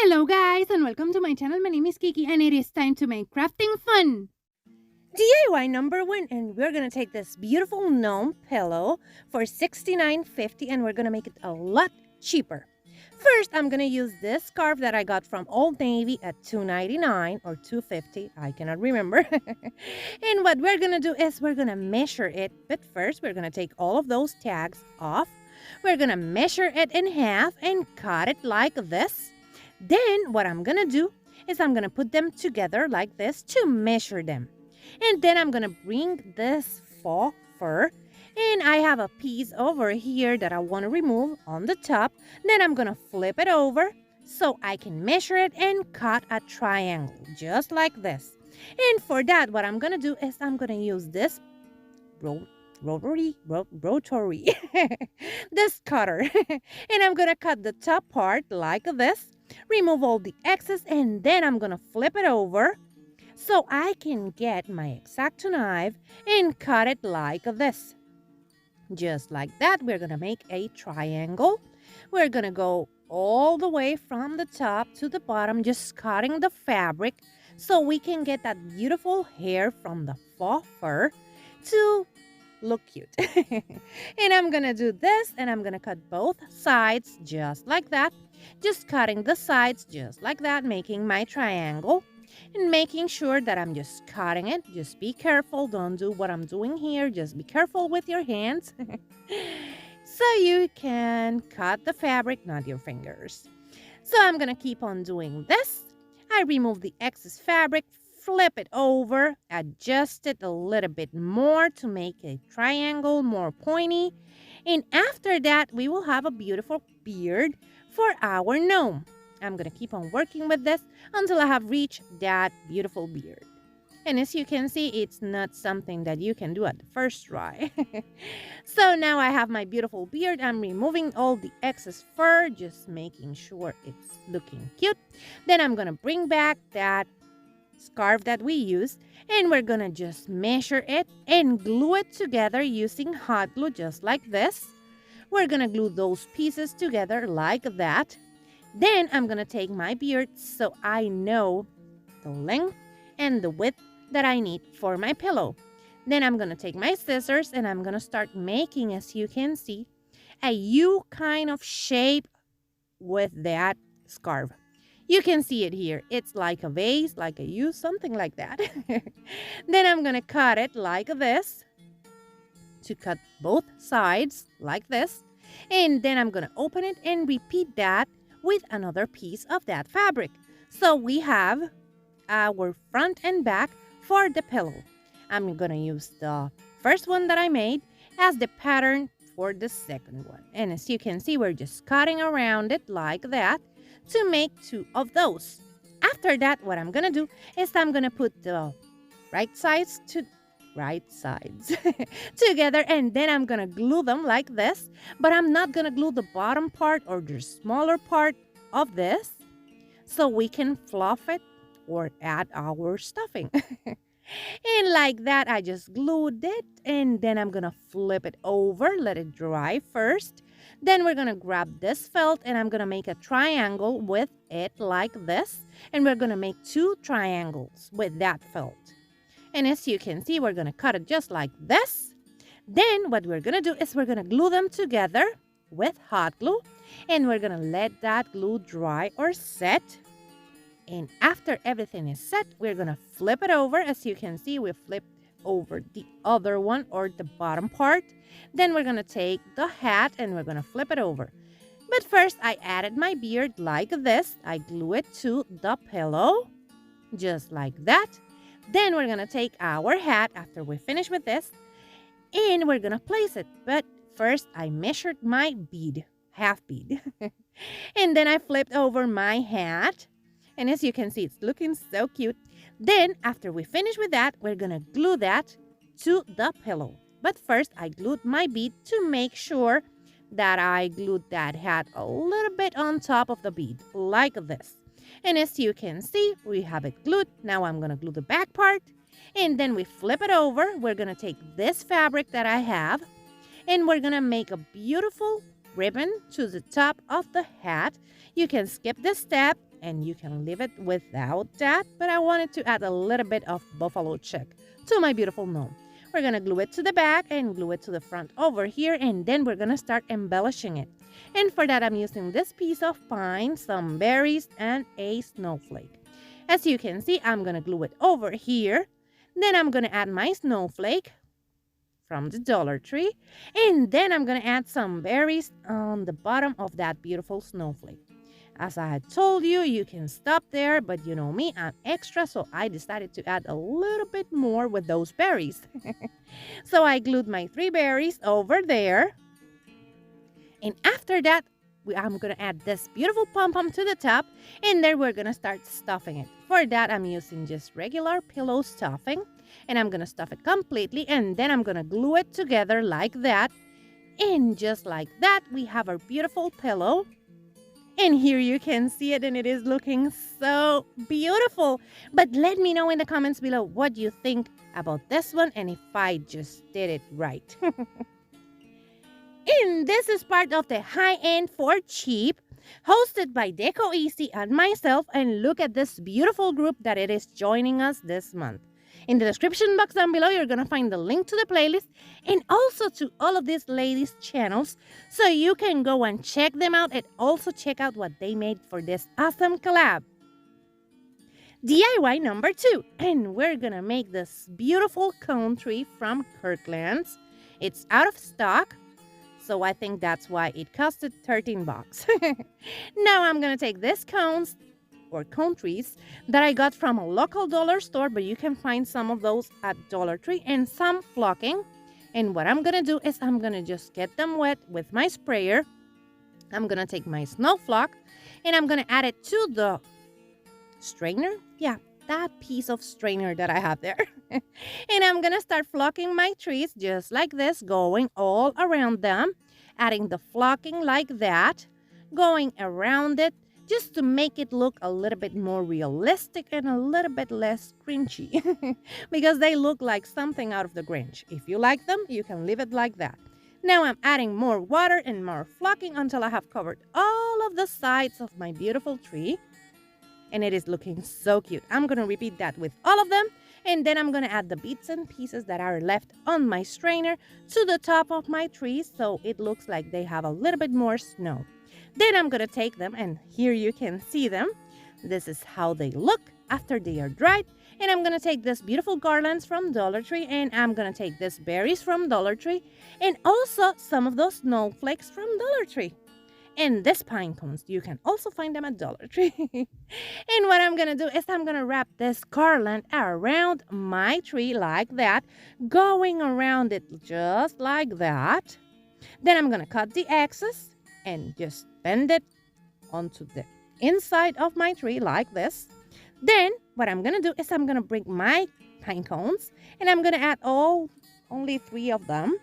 Hello guys and welcome to my channel. My name is Kiki and it is time to make crafting fun. DIY number one, and we're gonna take this beautiful gnome pillow for $69.50 and we're gonna make it a lot cheaper. First, I'm gonna use this scarf that I got from Old Navy at $2.99 or $2.50, I cannot remember. And what we're gonna do is we're gonna measure it, but first we're gonna take all of those tags off. We're gonna measure it in half and cut it like this. Then what I'm gonna do is I'm gonna put them together like this to measure them. And then I'm gonna bring this faux fur, and I have a piece over here that I want to remove on the top. Then I'm gonna flip it over so I can measure it and cut a triangle just like this. And for that, what I'm gonna do is I'm gonna use this rotary this cutter and I'm gonna cut the top part like this, remove all the excess, and then I'm gonna flip it over so I can get my XOXO knife and cut it like this. Just like that, we're gonna make a triangle. We're gonna go all the way from the top to the bottom, just cutting the fabric so we can get that beautiful hair from the faux fur to look cute. And I'm gonna do this, and I'm gonna cut both sides just like that. Just cutting the sides just like that, making my triangle. And making sure that I'm just cutting it. Just be careful. Don't do what I'm doing here. Just be careful with your hands. So you can cut the fabric, not your fingers. So I'm going to keep on doing this. I remove the excess fabric, flip it over, adjust it a little bit more to make a triangle more pointy. And after that, we will have a beautiful beard for our gnome. I'm going to keep on working with this until I have reached that beautiful beard. And as you can see, it's not something that you can do at the first try. So now I have my beautiful beard. I'm removing all the excess fur, just making sure it's looking cute. Then I'm going to bring back that scarf that we used, and we're going to just measure it and glue it together using hot glue just like this. We're going to glue those pieces together like that. Then I'm going to take my beard so I know the length and the width that I need for my pillow. Then I'm going to take my scissors and I'm going to start making, as you can see, a U kind of shape with that scarf. You can see it here. It's like a vase, like a U, something like that. Then I'm going to cut it like this to cut both sides like this. And then I'm going to open it and repeat that with another piece of that fabric. So we have our front and back for the pillow. I'm gonna use the first one that I made as the pattern for the second one. And as you can see, we're just cutting around it like that to make two of those. After that, what I'm gonna do is I'm gonna put the right sides together, and then I'm gonna glue them like this, but I'm not gonna glue the bottom part or the smaller part of this so we can fluff it or add our stuffing. And like that, I just glued it, and then I'm gonna flip it over, let it dry first. Then we're gonna grab this felt and I'm gonna make a triangle with it like this, and we're gonna make two triangles with that felt. And as you can see, we're going to cut it just like this. Then what we're going to do is we're going to glue them together with hot glue. And we're going to let that glue dry or set. And after everything is set, we're going to flip it over. As you can see, we flipped over the other one or the bottom part. Then we're going to take the hat and we're going to flip it over. But first, I added my beard like this. I glue it to the pillow just like that. Then we're going to take our hat after we finish with this, and we're going to place it. But first, I measured my bead, half bead. And then I flipped over my hat. And as you can see, it's looking so cute. Then, after we finish with that, we're going to glue that to the pillow. But first, I glued my bead to make sure that I glued that hat a little bit on top of the bead, like this. And as you can see, we have it glued. Now I'm going to glue the back part. And then we flip it over. We're going to take this fabric that I have. And we're going to make a beautiful ribbon to the top of the hat. You can skip this step and you can leave it without that, but I wanted to add a little bit of buffalo check to my beautiful gnome. We're going to glue it to the back and glue it to the front over here, and then we're going to start embellishing it. And for that, I'm using this piece of pine, some berries, and a snowflake. As you can see, I'm going to glue it over here. Then I'm going to add my snowflake from the Dollar Tree. And then I'm going to add some berries on the bottom of that beautiful snowflake. As I had told you, you can stop there, but you know me, I'm extra, so I decided to add a little bit more with those berries. So I glued my 3 berries over there. And after that, I'm going to add this beautiful pom-pom to the top, and then we're going to start stuffing it. For that, I'm using just regular pillow stuffing, and I'm going to stuff it completely, and then I'm going to glue it together like that. And just like that, we have our beautiful pillow. And here you can see it, and it is looking so beautiful. But let me know in the comments below what you think about this one and if I just did it right. And this is part of the high-end for cheap, hosted by Deco Easy and myself. And look at this beautiful group that it is joining us this month. In the description box down below, you're going to find the link to the playlist and also to all of these ladies' channels, so you can go and check them out and also check out what they made for this awesome collab. DIY number 2, and we're going to make this beautiful cone tree from Kirkland's. It's out of stock, so I think that's why it costed $13. Now I'm going to take these cones or cone trees that I got from a local dollar store, but you can find some of those at Dollar Tree, and some flocking. And what I'm gonna do is I'm gonna just get them wet with my sprayer. I'm gonna take my snow flock and I'm gonna add it to the strainer. Yeah, that piece of strainer that I have there. And I'm gonna start flocking my trees just like this, going all around them, adding the flocking like that, going around it, just to make it look a little bit more realistic and a little bit less cringy. Because they look like something out of the Grinch. If you like them, you can leave it like that. Now I'm adding more water and more flocking until I have covered all of the sides of my beautiful tree. And it is looking so cute. I'm going to repeat that with all of them. And then I'm going to add the bits and pieces that are left on my strainer to the top of my tree, so it looks like they have a little bit more snow. Then I'm going to take them, and here you can see them. This is how they look after they are dried. And I'm going to take this beautiful garlands from Dollar Tree, and I'm going to take these berries from Dollar Tree, and also some of those snowflakes from Dollar Tree. And these pine cones, you can also find them at Dollar Tree. And what I'm going to do is I'm going to wrap this garland around my tree like that, going around it just like that. Then I'm going to cut the excess and just bend it onto the inside of my tree like this. Then what I'm going to do is I'm going to bring my pine cones and I'm going to add only 3 of them.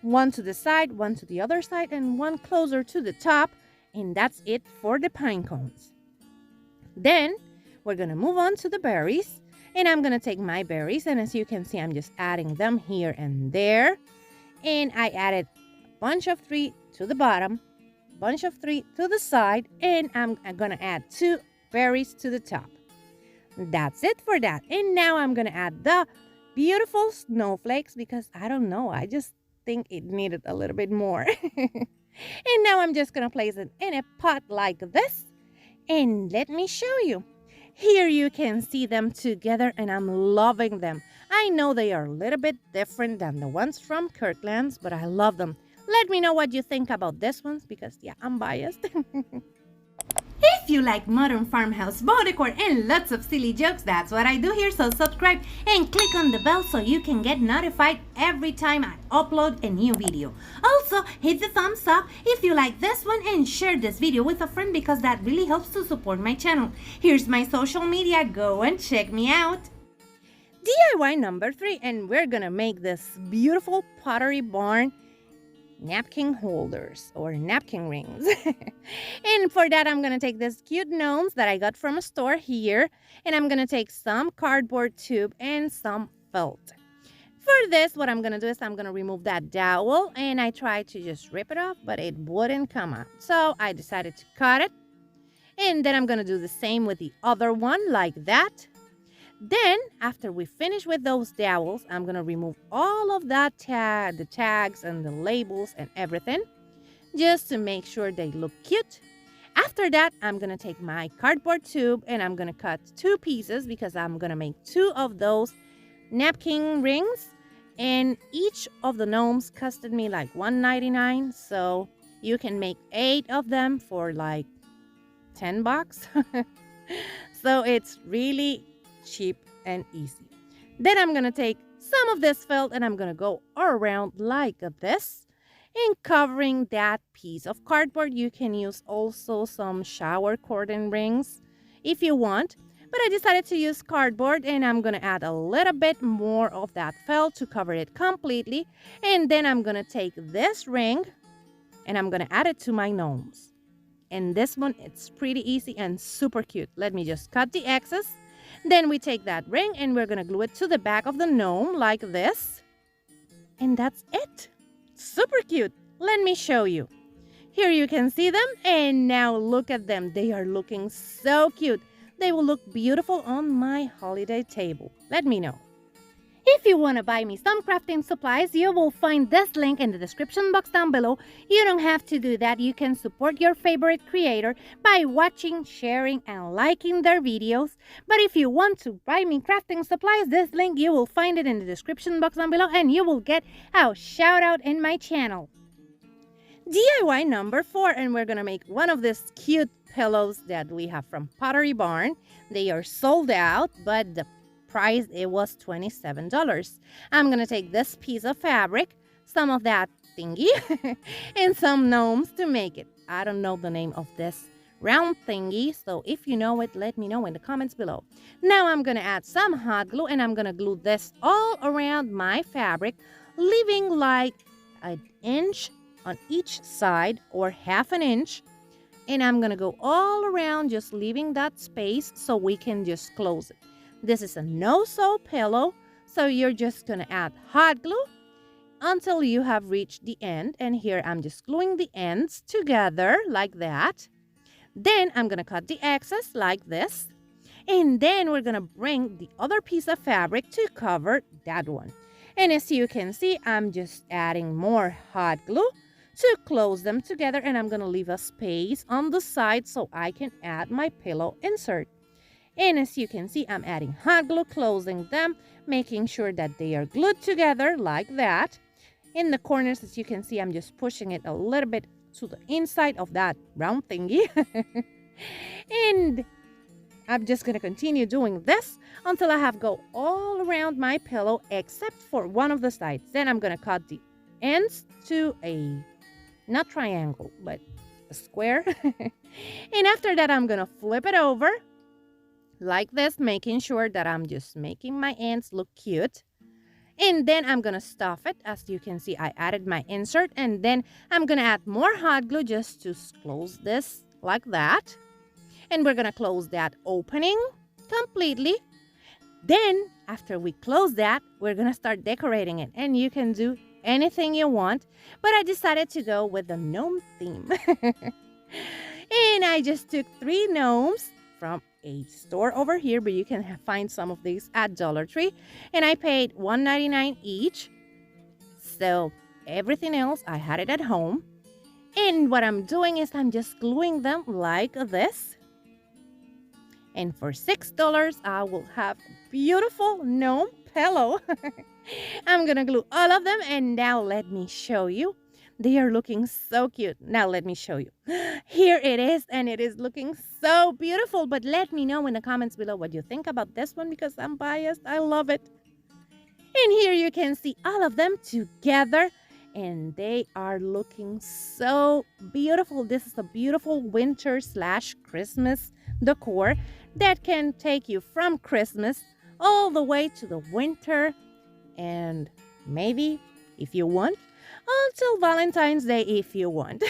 One to the side, one to the other side, and one closer to the top. And that's it for the pine cones. Then we're going to move on to the berries. And I'm going to take my berries. And as you can see, I'm just adding them here and there. And I added a bunch of 3 to the bottom, bunch of 3 to the side. And I'm going to add 2 berries to the top. That's it for that. And now I'm going to add the beautiful snowflakes because I don't know, I just think it needed a little bit more. And now I'm just going to place it in a pot like this. And let me show you. Here you can see them together and I'm loving them. I know they are a little bit different than the ones from Kirkland's, but I love them. Let me know what you think about this ones because, yeah, I'm biased. If you like modern farmhouse boho decor and lots of silly jokes, that's what I do here, so subscribe and click on the bell so you can get notified every time I upload a new video. Also, hit the thumbs up if you like this one and share this video with a friend because that really helps to support my channel. Here's my social media, go and check me out. DIY number 3, and we're gonna make this beautiful Pottery barn napkin holders or napkin rings. And for that, I'm going to take these cute gnomes that I got from a store here, and I'm going to take some cardboard tube and some felt. For this, what I'm going to do is I'm going to remove that dowel, and I tried to just rip it off, but it wouldn't come out. So I decided to cut it, and then I'm going to do the same with the other one like that. Then, after we finish with those dowels, I'm going to remove all of that the tags and the labels and everything, just to make sure they look cute. After that, I'm going to take my cardboard tube and I'm going to cut 2 pieces because I'm going to make 2 of those napkin rings. And each of the gnomes costed me like $1.99. So you can make 8 of them for like $10. So it's really cheap and easy. Then I'm going to take some of this felt and I'm going to go around like this. And covering that piece of cardboard, you can use also some shower curtain rings if you want. But I decided to use cardboard and I'm going to add a little bit more of that felt to cover it completely. And then I'm going to take this ring and I'm going to add it to my gnomes. And this one, it's pretty easy and super cute. Let me just cut the excess. Then we take that ring and we're going to glue it to the back of the gnome like this. And that's it. Super cute. Let me show you. Here you can see them, and now look at them. They are looking so cute. They will look beautiful on my holiday table. Let me know. If you want to buy me some crafting supplies, you will find this link in the description box down below. You don't have to do that. You can support your favorite creator by watching, sharing, and liking their videos. But if you want to buy me crafting supplies, this link, you will find it in the description box down below, and you will get a shout out in my channel. DIY number 4, and we're going to make one of these cute pillows that we have from Pottery Barn. They are sold out, but the price, it was $27. I'm gonna take this piece of fabric, some of that thingy, and some gnomes to make it. I don't know the name of this round thingy, so if you know it, let me know in the comments below. Now I'm gonna add some hot glue and I'm gonna glue this all around my fabric, leaving like an inch on each side or half an inch. And I'm gonna go all around, just leaving that space so we can just close it. This is a no-sew pillow, so you're just going to add hot glue until you have reached the end. And here I'm just gluing the ends together like that. Then I'm going to cut the excess like this. And then we're going to bring the other piece of fabric to cover that one. And as you can see, I'm just adding more hot glue to close them together. And I'm going to leave a space on the side so I can add my pillow insert. And as you can see, I'm adding hot glue, closing them, making sure that they are glued together like that. In the corners, as you can see, I'm just pushing it a little bit to the inside of that round thingy. And I'm just going to continue doing this until I have go all around my pillow except for one of the sides. Then I'm going to cut the ends to a, not triangle, but a square. And after that, I'm going to flip it over like this, making sure that I'm just making my ends look cute. And then I'm going to stuff it. As you can see, I added my insert. And then I'm going to add more hot glue just to close this like that. And we're going to close that opening completely. Then, after we close that, we're going to start decorating it. And you can do anything you want. But I decided to go with the gnome theme. And I just took 3 gnomes from a store over here, but you can find some of these at Dollar Tree, and I paid $1.99 each. So everything else I had it at home, and what I'm doing is I'm just gluing them like this. And for $6 I will have a beautiful gnome pillow. I'm gonna glue all of them, and now let me show you. They are looking so cute. Now let me show you. Here it is, and it is looking so beautiful. But let me know in the comments below what you think about this one, because I'm biased. I love it. And here you can see all of them together, and they are looking so beautiful. This is a beautiful winter/Christmas decor that can take you from Christmas all the way to the winter, and maybe, if you want, until Valentine's Day if you want.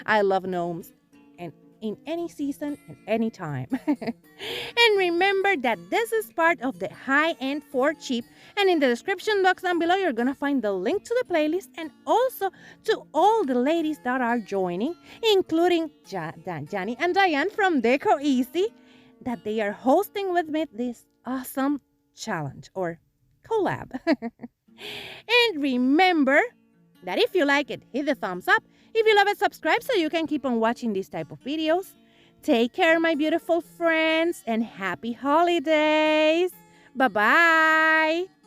I love gnomes, and in any season and any time. And remember that this is part of the high-end for cheap. And in the description box down below, you're going to find the link to the playlist and also to all the ladies that are joining, including Jani and Diane from Decor Easy, that they are hosting with me this awesome challenge or collab. And remember that if you like it, hit the thumbs up. If you love it, subscribe so you can keep on watching these type of videos. Take care, my beautiful friends, and happy holidays. Bye-bye.